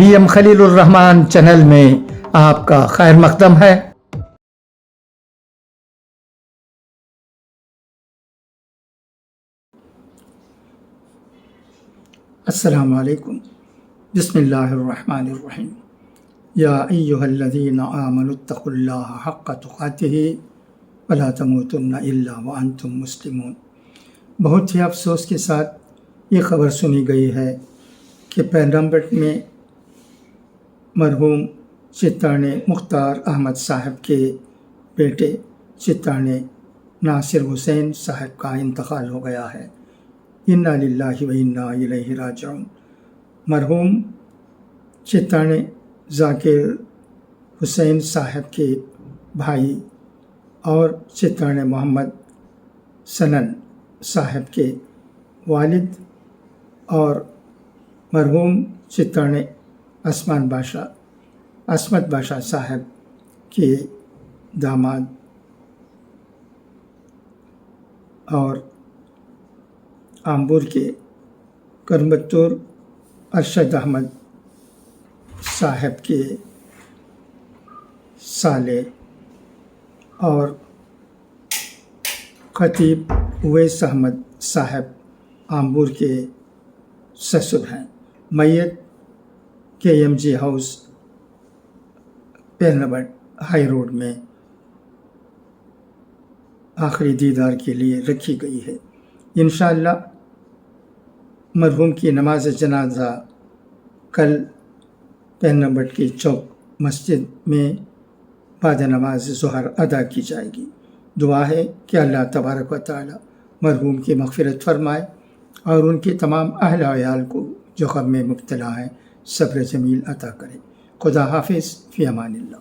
VM خلیل الرحمان channel میں آپ کا خیر مقدم ہے۔ السلام علیکم، بسم اللہ الرحمن الرحیم۔ یا ایہا الذین آمنوا اتقوا اللہ حق تقاتہ ولا تموتن الا وانتم مسلمون۔ بہت ہی افسوس کے ساتھ یہ خبر سنی گئی ہے کہ پیرمبٹ میں مرحوم چتانے مختار احمد صاحب کے بیٹے چتانے ناصر حسین صاحب کا انتقال ہو گیا ہے۔ انا للہ و انا الیہ راجعون۔ مرحوم چتانے ذاکر حسین صاحب کے بھائی اور چتانے محمد سنن صاحب کے والد اور مرحوم چتانے عصمت باشا صاحب کے داماد اور آمبور کے کرمبتور ارشد احمد صاحب کے سالے اور خطیب اویس احمد صاحب آمبور کے سسر ہیں۔ میت KMG ہاؤس پیرنبٹ ہائی روڈ میں آخری دیدار کے لیے رکھی گئی ہے۔ انشاءاللہ مرحوم کی نماز جنازہ کل پیرنبٹ کی چوک مسجد میں بعد نماز ظہر ادا کی جائے گی۔ دعا ہے کہ اللہ تبارک و تعالی مرحوم کی مغفرت فرمائے اور ان کی تمام اہل و عیال کو جو غم میں مبتلا ہیں صبر جمیل عطا کرے۔ خدا حافظ، فی امان اللہ۔